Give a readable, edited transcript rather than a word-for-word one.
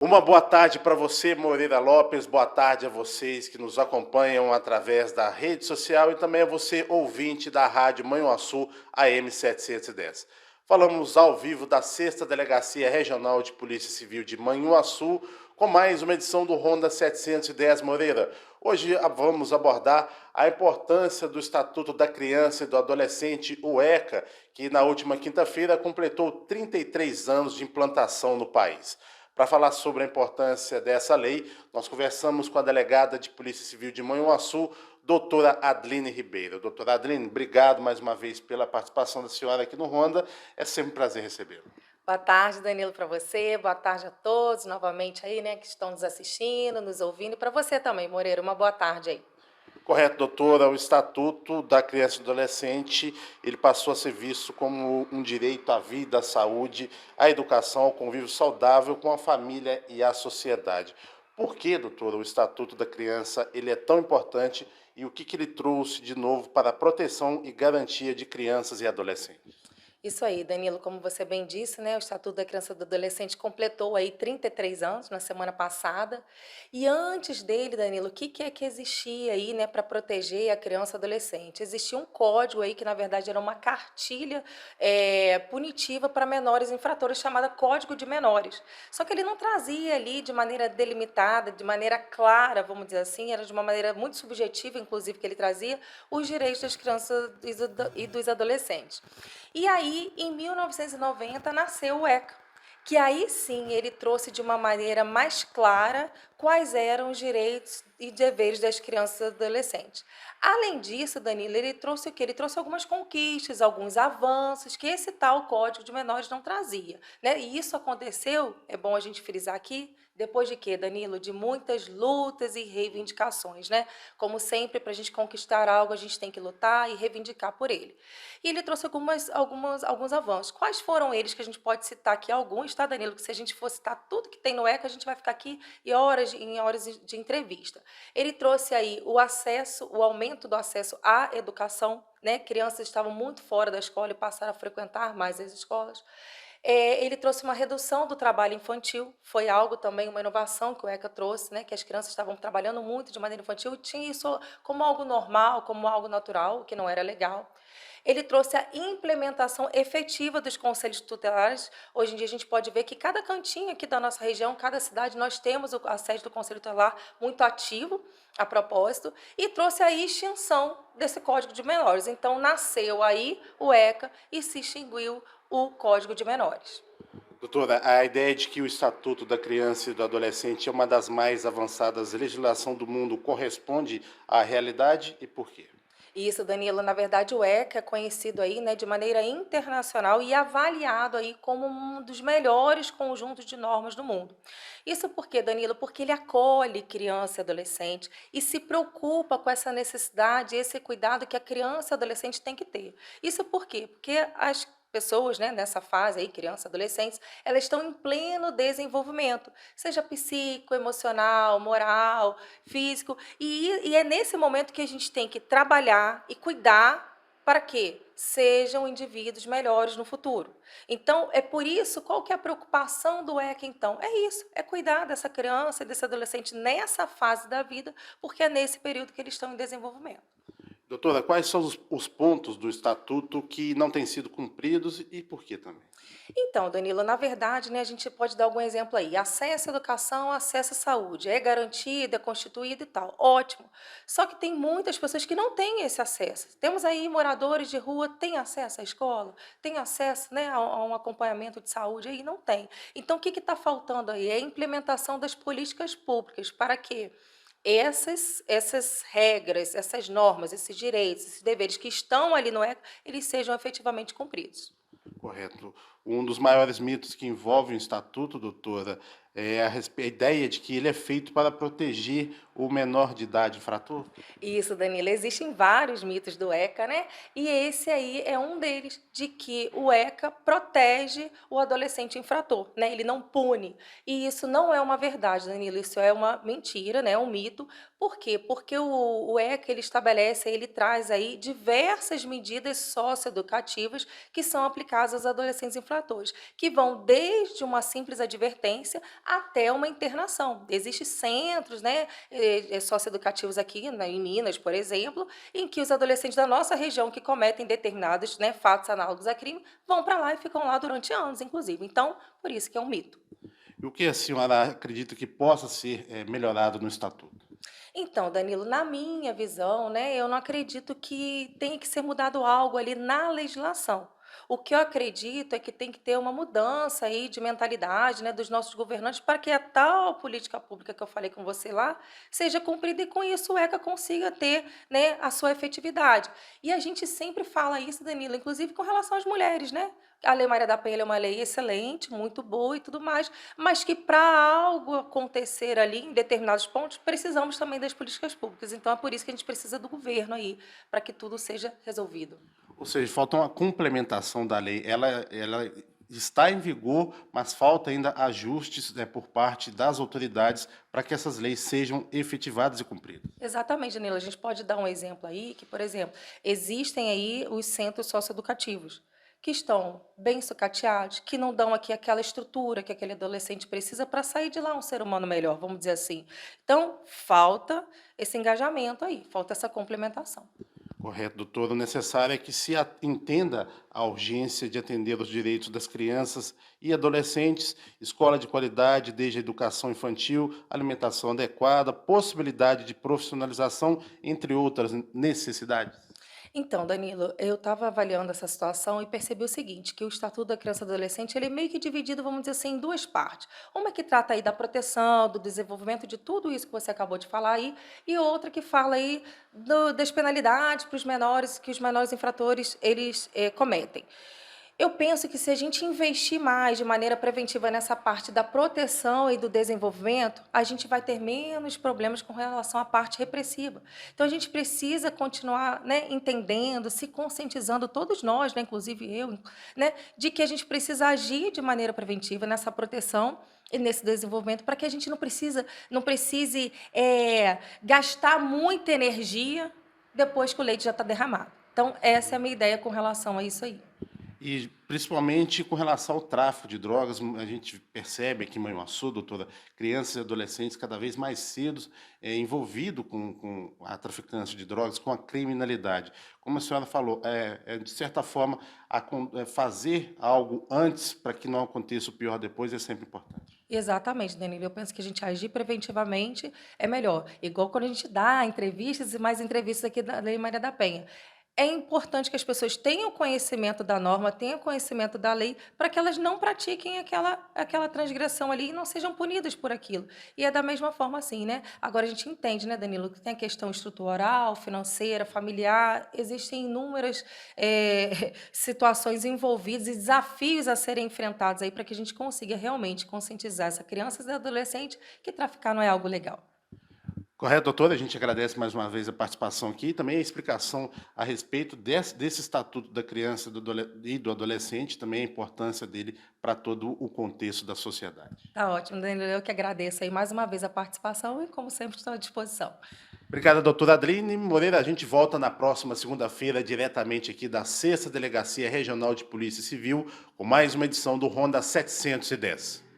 Uma boa tarde para você, Moreira Lopes. Boa tarde a vocês que nos acompanham através da rede social e também a você, ouvinte da Rádio Manhuaçu AM 710. Falamos ao vivo da 6ª Delegacia Regional de Polícia Civil de Manhuaçu com mais uma edição do Ronda 710 Moreira. Hoje vamos abordar a importância do Estatuto da Criança e do Adolescente, o ECA, que na última quinta-feira completou 33 anos de implantação no país. Para falar sobre a importância dessa lei, nós conversamos com a delegada de Polícia Civil de Manhuaçu, doutora Adline Ribeiro. Doutora Adline, obrigado mais uma vez pela participação da senhora aqui no Ronda. É sempre um prazer recebê-la. Boa tarde, Danilo, para você. Boa tarde a todos novamente aí, né, que estão nos assistindo, nos ouvindo. E para você também, Moreira, uma boa tarde aí. Correto, doutora. O Estatuto da Criança e do Adolescente, ele passou a ser visto como um direito à vida, à saúde, à educação, ao convívio saudável com a família e a sociedade. Por que, doutora, o Estatuto da Criança ele é tão importante e o que ele trouxe de novo para a proteção e garantia de crianças e adolescentes? Isso aí, Danilo, como você bem disse, né, o Estatuto da Criança e do Adolescente completou aí 33 anos na semana passada. E antes dele, Danilo, o que que é que existia aí, né, para proteger a criança e o adolescente? Existia um código aí que, na verdade, era uma cartilha punitiva para menores infratores, chamada Código de Menores. Só que ele não trazia ali de maneira delimitada, de maneira clara, vamos dizer assim, era de uma maneira muito subjetiva, inclusive, que ele trazia os direitos das crianças e dos adolescentes. E aí, em 1990, nasceu o ECA, que aí sim ele trouxe de uma maneira mais clara quais eram os direitos e deveres das crianças e adolescentes. Além disso, Danilo, ele trouxe o quê? Ele trouxe algumas conquistas, alguns avanços que esse tal Código de Menores não trazia, né? E isso aconteceu, é bom a gente frisar aqui, depois de quê, Danilo? De muitas lutas e reivindicações, né? Como sempre, para a gente conquistar algo, a gente tem que lutar e reivindicar por ele. E ele trouxe alguns avanços. Quais foram eles que a gente pode citar aqui? Alguns, tá, Danilo? Que se a gente for citar tudo que tem no ECA, a gente vai ficar aqui em horas de entrevista. Ele trouxe aí o acesso, o aumento do acesso à educação, né? Crianças estavam muito fora da escola e passaram a frequentar mais as escolas. Ele trouxe uma redução do trabalho infantil, foi algo também, uma inovação que o ECA trouxe, né, que as crianças estavam trabalhando muito de maneira infantil e tinha isso como algo normal, como algo natural, o que não era legal. Ele trouxe a implementação efetiva dos conselhos tutelares. Hoje em dia a gente pode ver que cada cantinho aqui da nossa região, cada cidade, nós temos a sede do conselho tutelar muito ativo, a propósito, e trouxe a extinção desse Código de Menores. Então, nasceu aí o ECA e se extinguiu o Código de Menores. Doutora, a ideia de que o Estatuto da Criança e do Adolescente é uma das mais avançadas legislação do mundo corresponde à realidade e por quê? Isso, Danilo, na verdade o ECA é conhecido aí, né, de maneira internacional e avaliado aí como um dos melhores conjuntos de normas do mundo. Isso por quê, Danilo? Porque ele acolhe criança e adolescente e se preocupa com essa necessidade, esse cuidado que a criança e adolescente tem que ter. Isso por quê? Porque as pessoas, né, nessa fase aí, crianças, adolescentes, elas estão em pleno desenvolvimento, seja psíquico, emocional, moral, físico, e é nesse momento que a gente tem que trabalhar e cuidar para que sejam indivíduos melhores no futuro. Então, é por isso, qual que é a preocupação do ECA, então? É isso, é cuidar dessa criança e desse adolescente nessa fase da vida, porque é nesse período que eles estão em desenvolvimento. Doutora, quais são os pontos do Estatuto que não têm sido cumpridos e por que também? Então, Danilo, na verdade, né, a gente pode dar algum exemplo aí. Acesso à educação, acesso à saúde. É garantido, é constituído e tal. Ótimo. Só que tem muitas pessoas que não têm esse acesso. Temos aí moradores de rua, têm acesso à escola, têm acesso, né, a um acompanhamento de saúde aí? Não tem. Então, o que está faltando aí? É a implementação das políticas públicas para que essas regras, essas normas, esses direitos, esses deveres que estão ali no ECA, eles sejam efetivamente cumpridos. Correto. Um dos maiores mitos que envolve o Estatuto, doutora, é a ideia de que ele é feito para proteger o menor de idade infrator? Isso, Danila. Existem vários mitos do ECA, né? E esse aí é um deles, de que o ECA protege o adolescente infrator, né? Ele não pune. E isso não é uma verdade, Danilo. Isso é uma mentira, né? Um mito. Por quê? Porque o ECA, ele estabelece, ele traz aí diversas medidas socioeducativas que são aplicadas aos adolescentes infratores, que vão desde uma simples advertência até uma internação. Existem centros, né, socioeducativos aqui em Minas, por exemplo, em que os adolescentes da nossa região que cometem determinados, né, fatos análogos a crime vão para lá e ficam lá durante anos, inclusive. Então, por isso que é um mito. E o que a senhora acredita que possa ser melhorado no estatuto? Então, Danilo, na minha visão, né, eu não acredito que tenha que ser mudado algo ali na legislação. O que eu acredito é que tem que ter uma mudança aí de mentalidade, né, dos nossos governantes para que a tal política pública que eu falei com você lá seja cumprida e com isso o ECA consiga ter, né, a sua efetividade. E a gente sempre fala isso, Danilo, inclusive com relação às mulheres, né? A Lei Maria da Penha é uma lei excelente, muito boa e tudo mais, mas que para algo acontecer ali em determinados pontos, precisamos também das políticas públicas. Então é por isso que a gente precisa do governo aí, para que tudo seja resolvido. Ou seja, falta uma complementação da lei. Ela está em vigor, mas falta ainda ajustes, por parte das autoridades para que essas leis sejam efetivadas e cumpridas. Exatamente, Danilo. A gente pode dar um exemplo aí, que, por exemplo, existem aí os centros socioeducativos, que estão bem sucateados, que não dão aqui aquela estrutura que aquele adolescente precisa para sair de lá um ser humano melhor, vamos dizer assim. Então, falta esse engajamento aí, falta essa complementação. Correto, doutor. O necessário é que se entenda a urgência de atender os direitos das crianças e adolescentes, escola de qualidade, desde a educação infantil, alimentação adequada, possibilidade de profissionalização, entre outras necessidades. Então, Danilo, eu estava avaliando essa situação e percebi o seguinte, que o Estatuto da Criança e do Adolescente, ele é meio que dividido, vamos dizer assim, em duas partes. Uma que trata aí da proteção, do desenvolvimento de tudo isso que você acabou de falar aí, e outra que fala aí das penalidades para os menores, que os menores infratores, eles cometem. Eu penso que se a gente investir mais de maneira preventiva nessa parte da proteção e do desenvolvimento, a gente vai ter menos problemas com relação à parte repressiva. Então, a gente precisa continuar, né, entendendo, se conscientizando, todos nós, né, inclusive eu, né, de que a gente precisa agir de maneira preventiva nessa proteção e nesse desenvolvimento para que a gente não precise gastar muita energia depois que o leite já está derramado. Então, essa é a minha ideia com relação a isso aí. E, principalmente, com relação ao tráfico de drogas, a gente percebe aqui em Manhuaçu, doutora, crianças e adolescentes cada vez mais cedo envolvidos com a traficância de drogas, com a criminalidade. Como a senhora falou, de certa forma, fazer algo antes para que não aconteça o pior depois é sempre importante. Exatamente, Danilo. Eu penso que a gente agir preventivamente é melhor. Igual quando a gente dá entrevistas e mais entrevistas aqui da Lei Maria da Penha. É importante que as pessoas tenham conhecimento da norma, tenham conhecimento da lei, para que elas não pratiquem aquela transgressão ali e não sejam punidas por aquilo. E é da mesma forma assim, né? Agora a gente entende, né, Danilo, que tem a questão estrutural, financeira, familiar, existem inúmeras situações envolvidas e desafios a serem enfrentados aí para que a gente consiga realmente conscientizar essa criança e adolescente que traficar não é algo legal. Correto, doutora? A gente agradece mais uma vez a participação aqui e também a explicação a respeito desse Estatuto da Criança e do Adolescente, também a importância dele para todo o contexto da sociedade. Tá ótimo, Danilo. Eu que agradeço aí mais uma vez a participação e, como sempre, estou à disposição. Obrigado, doutora Adriane Moreira. A gente volta na próxima segunda-feira, diretamente aqui da 6ª Delegacia Regional de Polícia Civil, com mais uma edição do Ronda 710.